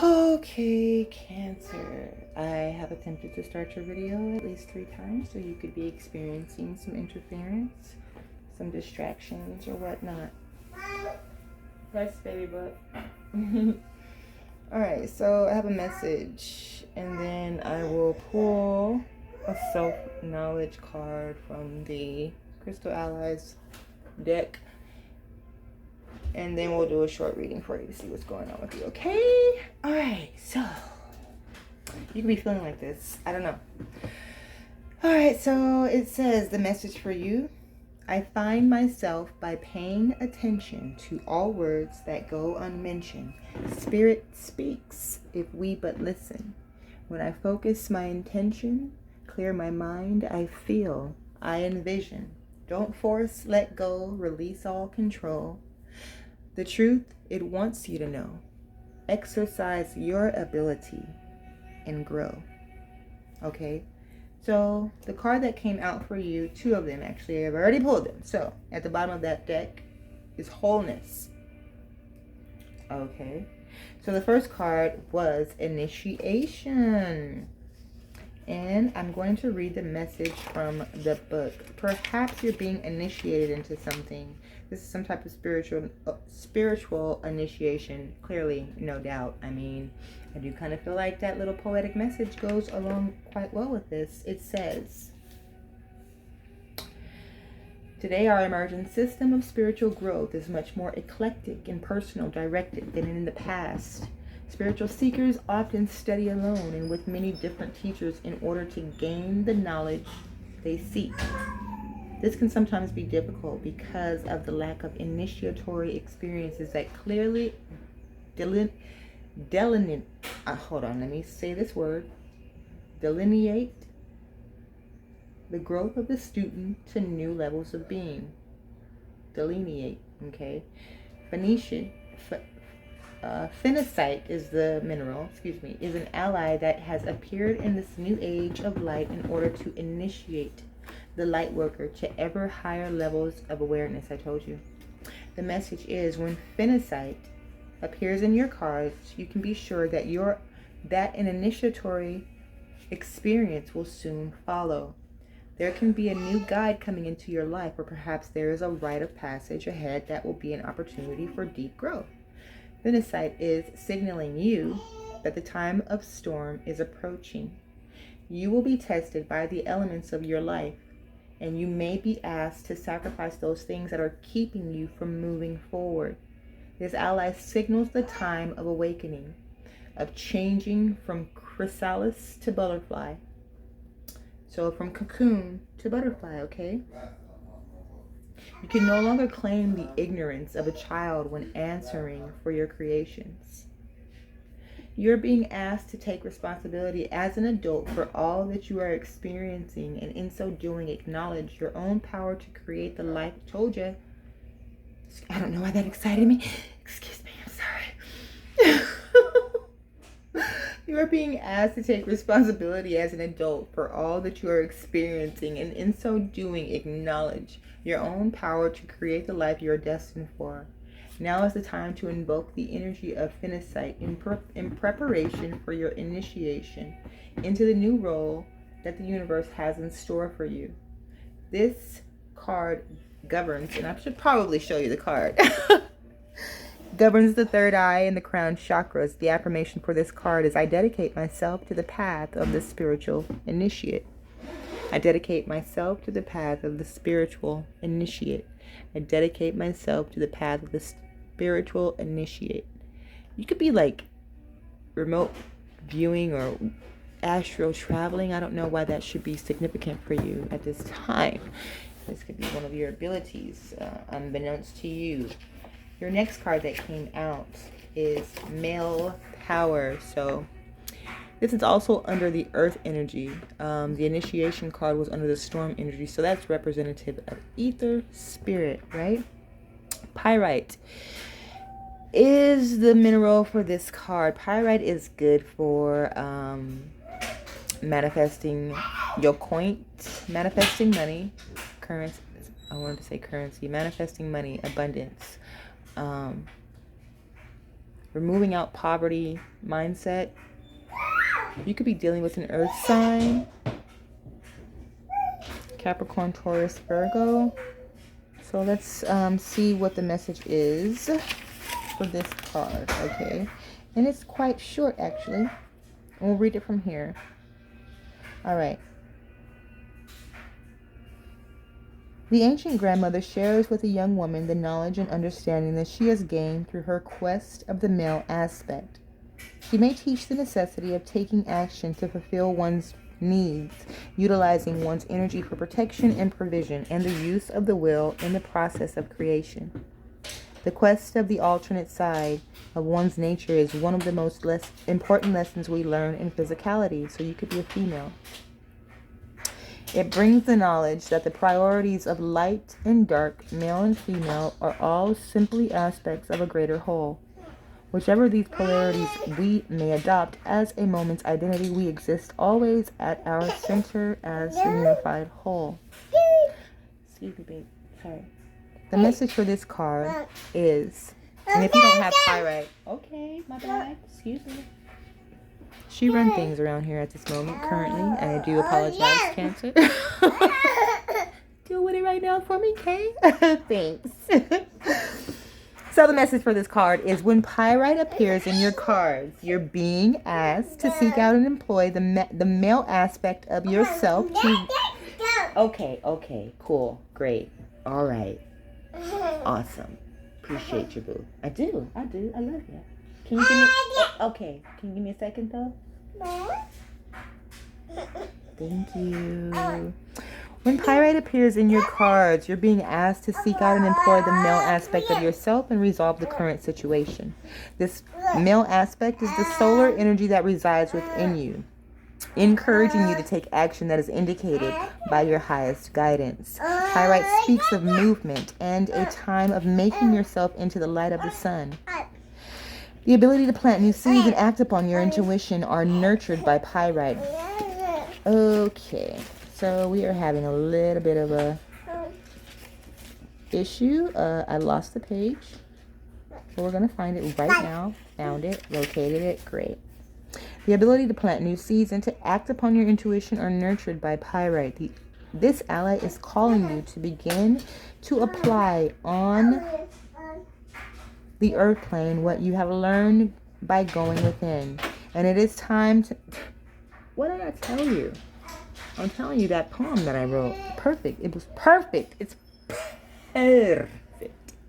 Okay, Cancer. I have attempted to start your video at least 3 times, so you could be experiencing some interference, some distractions, or whatnot. Yes, baby butt. Alright, so I have a message, and then I will pull a self-knowledge card from the Crystal Allies deck, and then we'll do a short reading for you to see what's going on with you, okay? Alright, so you can be feeling like this. I don't know. Alright, so it says the message for you. I find myself by paying attention to all words that go unmentioned. Spirit speaks if we but listen. When I focus my intention, clear my mind, I feel, I envision. Don't force, let go, release all control. The truth, it wants you to know. Exercise your ability and grow. Okay? So the card that came out for you, 2 of them actually, I've already pulled them. So at the bottom of that deck is wholeness. Okay. So the first card was initiation. And I'm going to read the message from the book. Perhaps you're being initiated into something. This is some type of spiritual initiation. Clearly, no doubt. I mean, I do kind of feel like that little poetic message goes along quite well with this. It says, today our emergent system of spiritual growth is much more eclectic and personal directed than in the past. Spiritual seekers often study alone and with many different teachers in order to gain the knowledge they seek. This can sometimes be difficult because of the lack of initiatory experiences that clearly delineate the growth of the student to new levels of being. Delineate, okay? Phenacite is the mineral, is an ally that has appeared in this new age of light in order to initiate the light worker to ever higher levels of awareness. I told you. The message is, when phenacite appears in your cards, you can be sure that an initiatory experience will soon follow. There can be a new guide coming into your life, or perhaps there is a rite of passage ahead that will be an opportunity for deep growth. Phenacite is signaling you that the time of storm is approaching. You will be tested by the elements of your life, and you may be asked to sacrifice those things that are keeping you from moving forward. This ally signals the time of awakening, of changing from chrysalis to butterfly. So from cocoon to butterfly, okay? You can no longer claim the ignorance of a child when answering for your creations. You're being asked to take responsibility as an adult for all that you are experiencing, and in so doing, acknowledge your own power to create the life. Told you. I don't know why that excited me. Excuse me, I'm sorry. You are being asked to take responsibility as an adult for all that you are experiencing, and in so doing, acknowledge your own power to create the life you are destined for. Now is the time to invoke the energy of phenacite in preparation for your initiation into the new role that the universe has in store for you. This card governs, and I should probably show you the card. Governs the third eye and the crown chakras. The affirmation for this card is, I dedicate myself to the path of the spiritual initiate. I dedicate myself to the path of the spiritual initiate. I dedicate myself to the path of the spiritual initiate. You could be like remote viewing or astral traveling. I don't know why that should be significant for you at this time. This could be one of your abilities, unbeknownst to you. Your next card that came out is male power. So this is also under the earth energy. The initiation card was under the storm energy. So that's representative of ether, spirit, right? Pyrite is the mineral for this card. Pyrite is good for manifesting your coin, manifesting money, currency. I wanted to say currency, manifesting money, abundance. removing out poverty mindset. You could be dealing with an earth sign. Capricorn, Taurus, Virgo. So let's see what the message is for this card, okay? And it's quite short, actually. We'll read it from here. All right. The ancient grandmother shares with a young woman the knowledge and understanding that she has gained through her quest of the male aspect. She may teach the necessity of taking action to fulfill one's needs, utilizing one's energy for protection and provision, and the use of the will in the process of creation. The quest of the alternate side of one's nature is one of the most important lessons we learn in physicality, so you could be a female. It brings the knowledge that the priorities of light and dark, male and female, are all simply aspects of a greater whole. Whichever these polarities we may adopt as a moment's identity, we exist always at our center as a unified whole. Excuse me, babe. Sorry. The message for this card is, and if you don't have pyrite, okay, my bad. Excuse me. She runs things around here at this moment, currently. I do apologize, Cancer. Deal with it right now for me, Kay? Thanks. So the message for this card is, when pyrite appears in your cards, you're being asked to seek out and employ the male aspect of yourself to... Okay, cool, great, all right, awesome. Appreciate you, boo. I do. I love you. Can you give me... Okay, can you give me a second, though? Thank you. When pyrite appears in your cards, you're being asked to seek out and employ the male aspect of yourself and resolve the current situation. This male aspect is the solar energy that resides within you, encouraging you to take action that is indicated by your highest guidance. Pyrite speaks of movement and a time of making yourself into the light of the sun. The ability to plant new seeds and act upon your intuition are nurtured by pyrite. Okay, so we are having a little bit of a issue. I lost the page, so we're going to find it right now. Found it, located it, great. The ability to plant new seeds and to act upon your intuition are nurtured by pyrite. This ally is calling you to begin to apply on the earth plane what you have learned by going within. And it is time to... What did I tell you? I'm telling you, that poem that I wrote, perfect. It was perfect. It's perfect.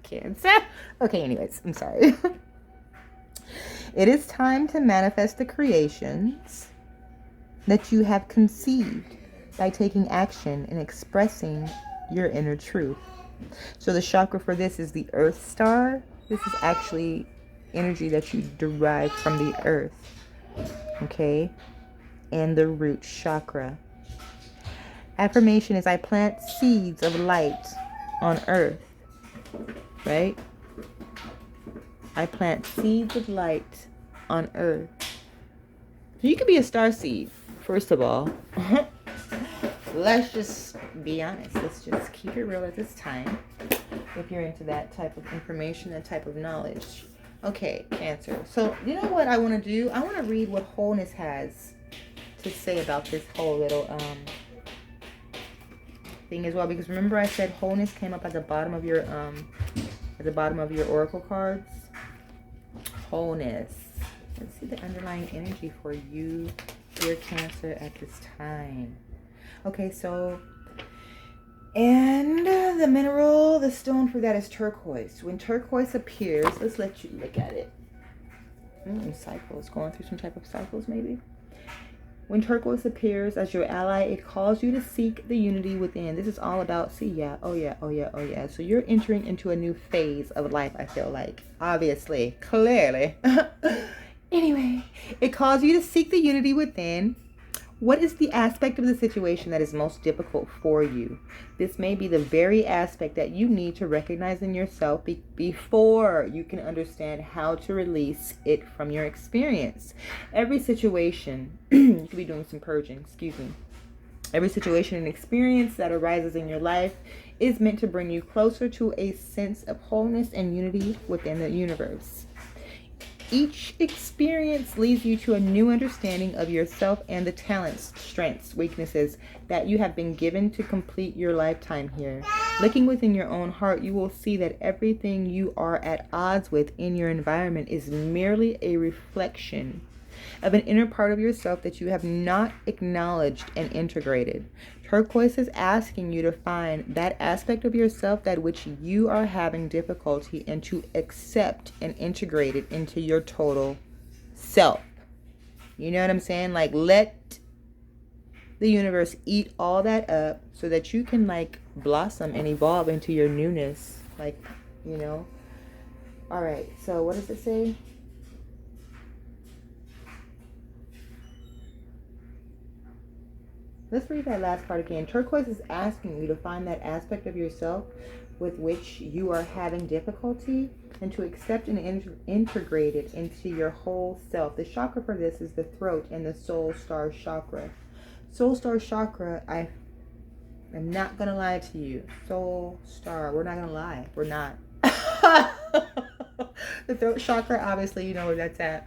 Cancer. Okay, anyways, I'm sorry. It is time to manifest the creations that you have conceived by taking action and expressing your inner truth. So the chakra for this is the Earth Star. This is actually energy that you derive from the earth, okay? And the root chakra. Affirmation is, I plant seeds of light on earth, right? I plant seeds of light on earth. You could be a star seed, first of all. Let's just be honest. Let's just keep it real at this time. If you're into that type of information, that type of knowledge. Okay, Cancer. So, you know what I want to do? I want to read what Wholeness has to say about this whole little thing as well. Because remember I said Wholeness came up at the bottom of your oracle cards? Wholeness. Let's see the underlying energy for you, dear Cancer, at this time. Okay, so... And the mineral, the stone for that is turquoise. When turquoise appears, let's let you look at it. Cycles, going through some type of cycles maybe. When turquoise appears as your ally, it calls you to seek the unity within. This is all about, oh yeah. So you're entering into a new phase of life, I feel like. Obviously, clearly. Anyway, it calls you to seek the unity within. What is the aspect of the situation that is most difficult for you? This may be the very aspect that you need to recognize in yourself before you can understand how to release it from your experience. Every situation, you could be doing some purging, Every situation and experience that arises in your life is meant to bring you closer to a sense of wholeness and unity within the universe. Each experience leads you to a new understanding of yourself and the talents, strengths, weaknesses that you have been given to complete your lifetime here. Looking within your own heart, you will see that everything you are at odds with in your environment is merely a reflection of an inner part of yourself that you have not acknowledged and integrated. Turquoise is asking you to find that aspect of yourself that which you are having difficulty and to accept and integrate it into your total self. You know what I'm saying? Like, let the universe eat all that up so that you can like blossom and evolve into your newness. Like, you know. All right. So what does it say? Let's read that last part again. Turquoise is asking you to find that aspect of yourself with which you are having difficulty and to accept and integrate it into your whole self. The chakra for this is the throat and the soul star chakra. Soul star chakra, I am not going to lie to you. Soul star, we're not going to lie. We're not. The throat chakra, obviously, you know where that's at.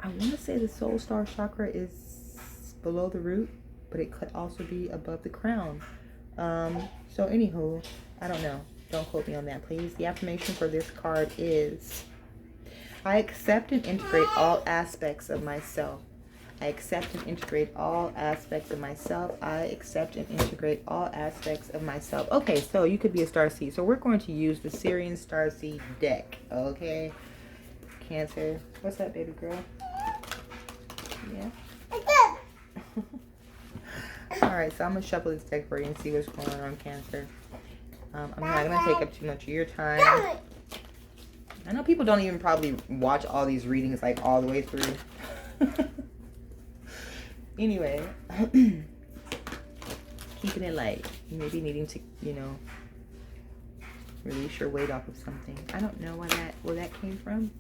I want to say the soul star chakra is below the root, but it could also be above the crown. So anywho, I don't know. Don't quote me on that, please. The affirmation for this card is, I accept and integrate all aspects of myself. I accept and integrate all aspects of myself. I accept and integrate all aspects of myself. Okay, so you could be a starseed. So we're going to use the Syrian Starseed deck. Okay, Cancer. What's up, baby girl? Yeah. Alright, so I'm going to shuffle this deck for you and see what's going on, Cancer. I'm not going to take up too much of your time. I know people don't even probably watch all these readings like all the way through. Anyway, keeping it light. Maybe needing to, you know, release your weight off of something. I don't know where that came from.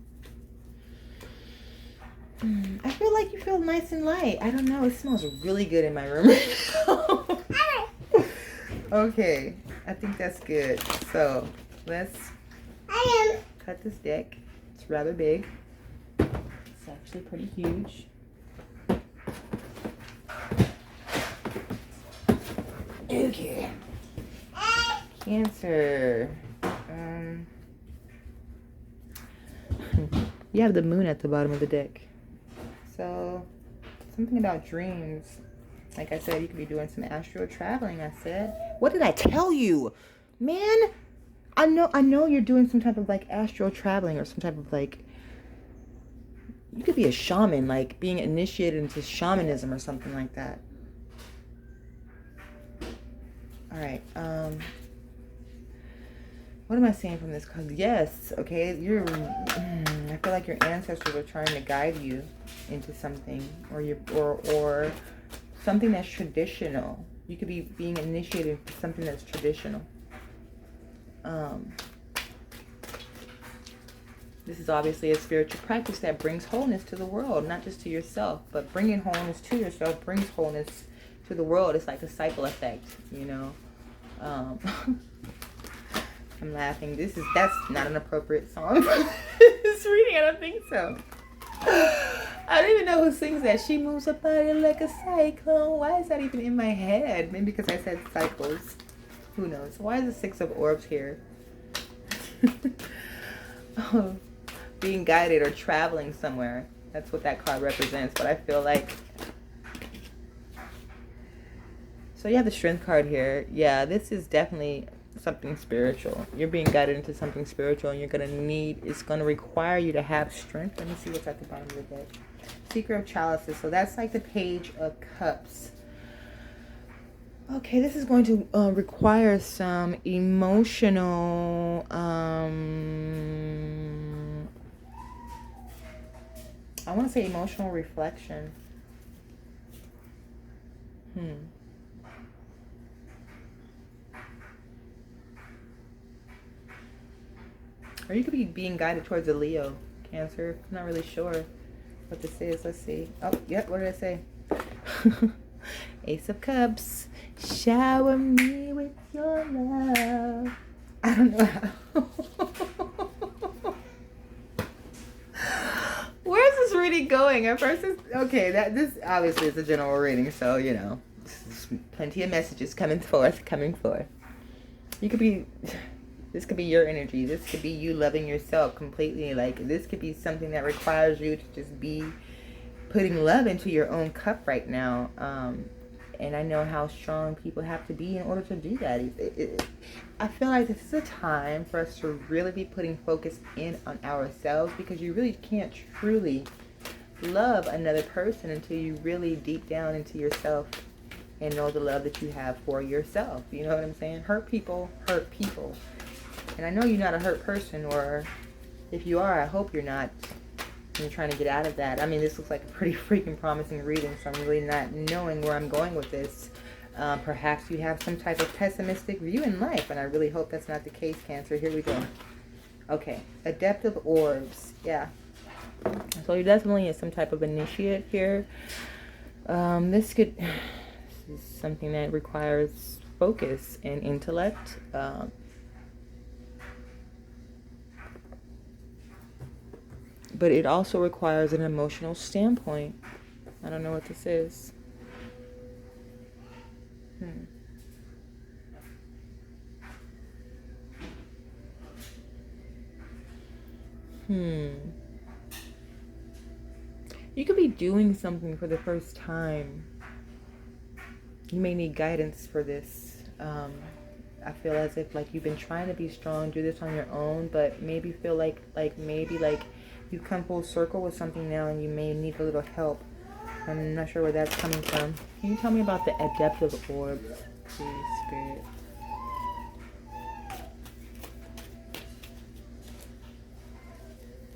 I feel like you feel nice and light. I don't know. It smells really good in my room right now. Okay. I think that's good. So, let's cut this deck. It's rather big. It's actually pretty huge. Okay. Cancer. You have the moon at the bottom of the deck. So, something about dreams. Like I said, you could be doing some astral traveling, I said. What did I tell you? Man, I know you're doing some type of like astral traveling or some type of like, you could be a shaman, like being initiated into shamanism or something like that. All right. What am I saying from this card? Yes, okay. I feel like your ancestors are trying to guide you into something, or something that's traditional. You could be being initiated into something that's traditional. This is obviously a spiritual practice that brings wholeness to the world, not just to yourself, but bringing wholeness to yourself brings wholeness to the world. It's like a cycle effect, you know. I'm laughing. That's not an appropriate song for this reading. I don't think so. I don't even know who sings that. She moves her body like a cyclone. Why is that even in my head? Maybe because I said cycles. Who knows? Why is the Six of Orbs here? Oh, being guided or traveling somewhere. That's what that card represents. But I feel like... So you have the Strength card here. Yeah, this is definitely something spiritual. You're being guided into something spiritual, and it's going to require you to have strength. Let me see what's at the bottom of the deck. Seeker of Chalices. So that's like the Page of Cups. Okay, this is going to require some emotional... I want to say emotional reflection. Or you could be being guided towards a Leo, Cancer. I'm not really sure what this is. Let's see. Oh, yep. What did I say? Ace of Cups. Shower me with your love. I don't know how. reading going? At first, okay. This obviously is a general reading, so you know, plenty of messages coming forth. You could be. This could be your energy. This could be you loving yourself completely. Like, this could be something that requires you to just be putting love into your own cup right now. And I know how strong people have to be in order to do that. I feel like this is a time for us to really be putting focus in on ourselves, because you really can't truly love another person until you really deep down into yourself and know the love that you have for yourself. You know what I'm saying? Hurt people hurt people. And I know you're not a hurt person, or if you are, I hope you're not. You're trying to get out of that. I mean, this looks like a pretty freaking promising reading, so I'm really not knowing where I'm going with this. Perhaps you have some type of pessimistic view in life, and I really hope that's not the case, Cancer. Here we go. Okay, Adept of Orbs. Yeah. So you're definitely some type of initiate here. This is something that requires focus and intellect. But it also requires an emotional standpoint. I don't know what this is. You could be doing something for the first time. You may need guidance for this. I feel as if like you've been trying to be strong, do this on your own, but maybe feel like you've come full circle with something now and you may need a little help. I'm not sure where that's coming from. Can you tell me about the Adept of Orbs, please, Spirit?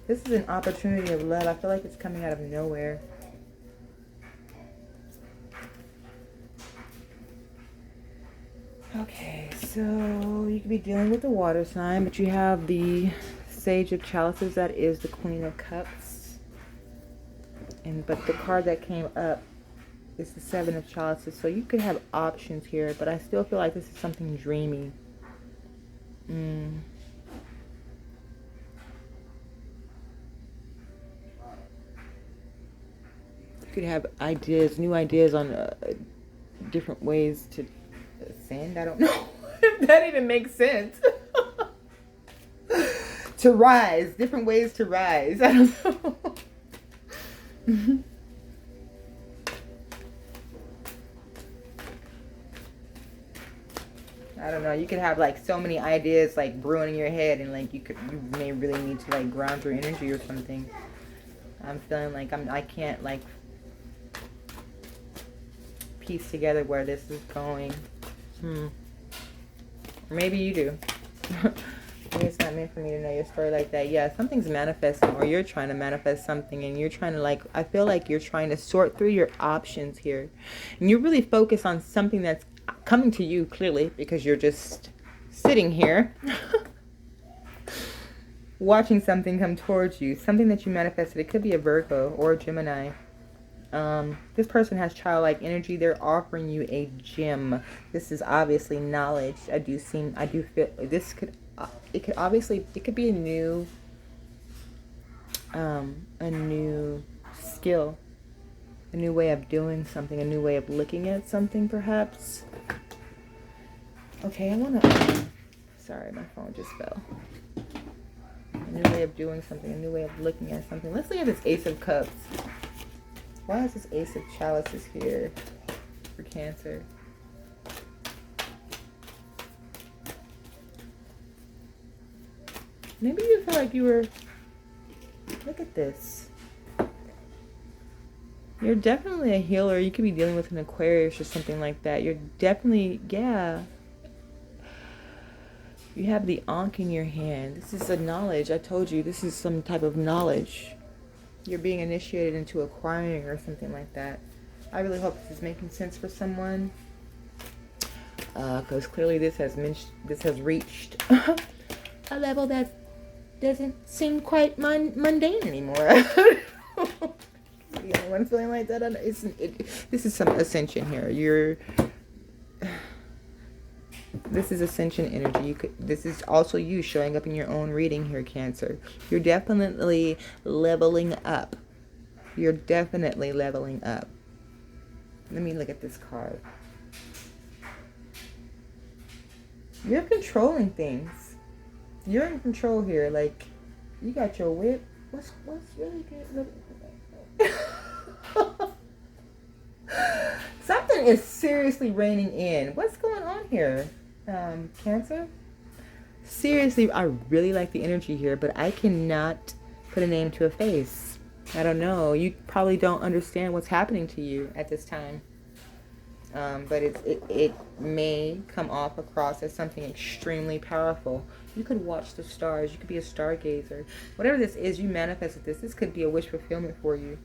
This is an opportunity of love. I feel like it's coming out of nowhere. Okay, so you could be dealing with the water sign, but you have the Sage of Chalices, that is the Queen of Cups. But the card that came up is the Seven of Chalices. So you could have options here, but I still feel like this is something dreamy. You could have ideas, new ideas on different ways to ascend. I don't know if that even makes sense. To rise, different ways to rise. I don't know. I don't know. You could have like so many ideas like brewing in your head, and like you may really need to like ground your energy or something. I'm feeling like I can't like piece together where this is going. Maybe you do. Maybe it's not meant for me to know your story like that. Yeah, something's manifesting, or you're trying to manifest something, and you're trying to like, I feel like you're trying to sort through your options here. And you're really focused on something that's coming to you clearly, because you're just sitting here watching something come towards you. Something that you manifested. It could be a Virgo or a Gemini. This person has childlike energy. They're offering you a gem. This is obviously knowledge. I do feel this could be a new skill, a new way of doing something, a new way of looking at something, perhaps. Okay, sorry, my phone just fell. A new way of doing something, a new way of looking at something. Let's look at this Ace of Cups. Why is this Ace of Chalices here for Cancer? Maybe you feel like you were... Look at this. You're definitely a healer. You could be dealing with an Aquarius or something like that. You're definitely... Yeah. You have the Ankh in your hand. This is a knowledge. I told you, this is some type of knowledge. You're being initiated into acquiring or something like that. I really hope this is making sense for someone. Because clearly this has reached a level that doesn't seem quite mundane anymore. The only one feeling like that. This is some ascension here. This is ascension energy. This is also you showing up in your own reading here, Cancer. You're definitely leveling up. You're definitely leveling up. Let me look at this card. You're controlling things. You're in control here. Like, you got your whip. What's really good? Something is seriously reining in. What's going on here, Cancer? Seriously, I really like the energy here, but I cannot put a name to a face. I don't know. You probably don't understand what's happening to you at this time. But it may come off across as something extremely powerful. You could watch the stars. You could be a stargazer. Whatever this is, you manifested this. This could be a wish fulfillment for you.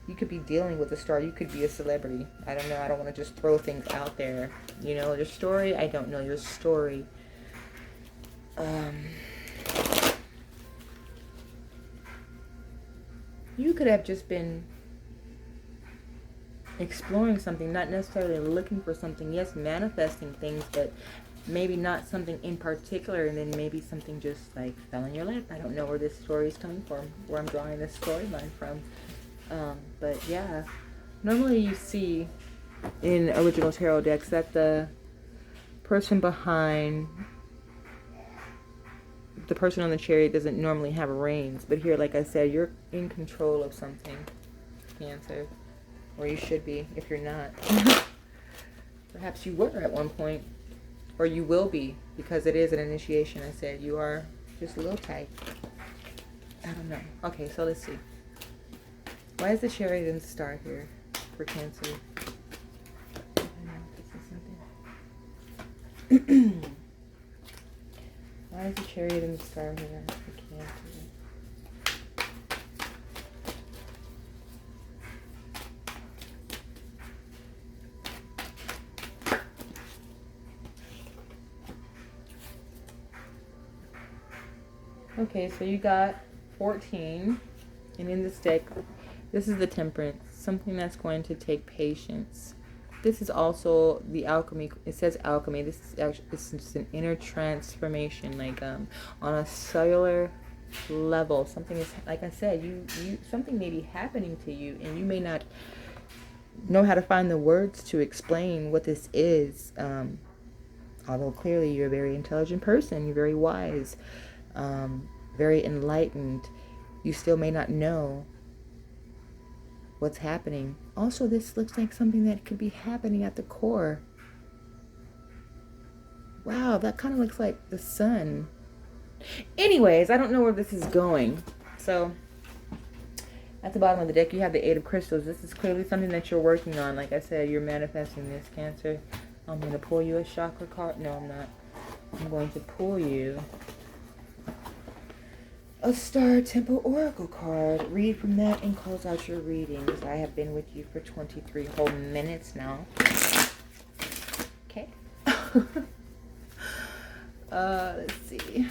You could be dealing with a star. You could be a celebrity. I don't know. I don't want to just throw things out there. You know, your story, I don't know your story. You could have just been exploring something, not necessarily looking for something. Yes, manifesting things, but maybe not something in particular, and then maybe something just like fell in your lap. I don't know where this story is coming from, where I'm drawing this storyline from. But yeah, normally you see in original tarot decks that the person behind the person on the chariot doesn't normally have reins, but here, like I said, you're in control of something, Cancer. Or you should be, if you're not. Perhaps you were at one point. Or you will be, because it is an initiation. I said you are just a little tight. I don't know. Okay, so let's see. Why is the chariot and star here for Cancer? I don't know if this is something. Why is the chariot and the star here for Cancer? Okay, so you got 14, and in this deck, this is the Temperance, something that's going to take patience. This is also the alchemy. It says alchemy. This is actually, it's just an inner transformation, like on a cellular level. Something is, like I said, you something may be happening to you, and you may not know how to find the words to explain what this is. Although clearly you're a very intelligent person, you're very wise. Very enlightened, you still may not know what's happening. Also, this looks like something that could be happening at the core. Wow, that kind of looks like the sun. Anyways, I don't know where this is going. So, at the bottom of the deck, you have the Eight of Crystals. This is clearly something that you're working on. Like I said, you're manifesting this, Cancer. I'm going to pull you a chakra card. No, I'm not. I'm going to pull you a Star Temple Oracle card. Read from that and close out your readings. I have been with you for 23 whole minutes now. Okay. Let's see.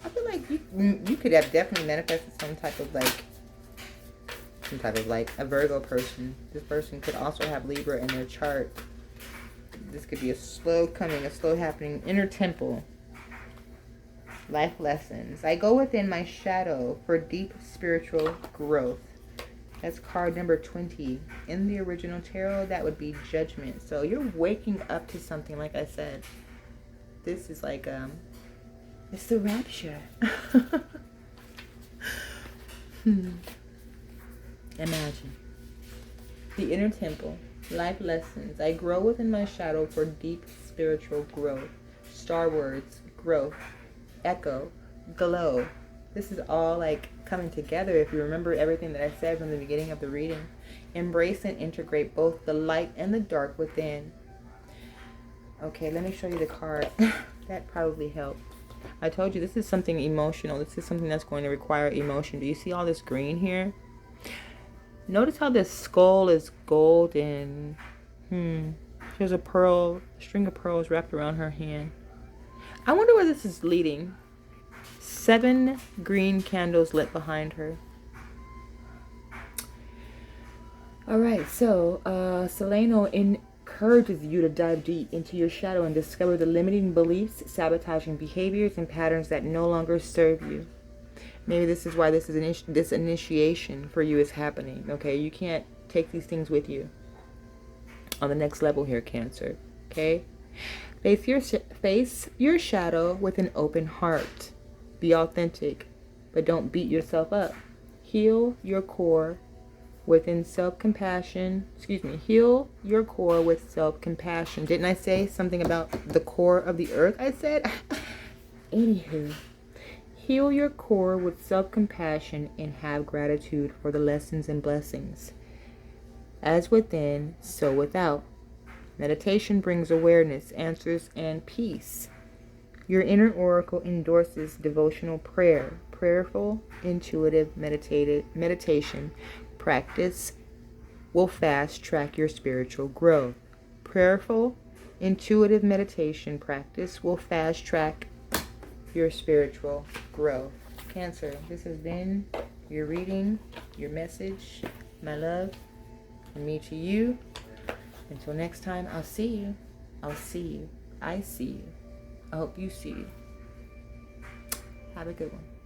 I feel like you could have definitely manifested some type of like a Virgo person. This person could also have Libra in their chart. This could be a slow coming, a slow happening. Inner temple. Life lessons. I go within my shadow for deep spiritual growth. That's card number 20. In the original tarot, that would be judgment. So you're waking up to something, like I said. This is like, it's the rapture. Imagine. The inner temple. Life lessons. I grow within my shadow for deep spiritual growth. Star words. Growth. Echo, glow. This is all like coming together. If you remember everything that I said from the beginning of the reading, embrace and integrate both the light and the dark within. Okay, let me show you the card. That probably helped. I told you this is something emotional. This is something that's going to require emotion. Do you see all this green here? Notice how this skull is golden. There's a string of pearls wrapped around her hand. I wonder where this is leading. 7 green candles lit behind her. Alright, so Seleno encourages you to dive deep into your shadow and discover the limiting beliefs, sabotaging behaviors, and patterns that no longer serve you. Maybe this is why this initiation for you is happening. Okay, you can't take these things with you on the next level here, Cancer. Okay, face your shadow with an open heart. Be authentic, but don't beat yourself up. Heal your core within self-compassion. Heal your core with self-compassion. Didn't I say something about the core of the earth? I said. Anywho. Heal your core with self-compassion and have gratitude for the lessons and blessings. As within, so without. Meditation brings awareness, answers, and peace. Your inner oracle endorses devotional prayer. Prayerful, intuitive, meditation practice will fast track your spiritual growth. Prayerful, intuitive meditation practice will fast track your spiritual growth. Cancer, this has been your reading, your message, my love, from me to you. Until next time, I'll see you. I'll see you. I see you. I hope you see you. Have a good one.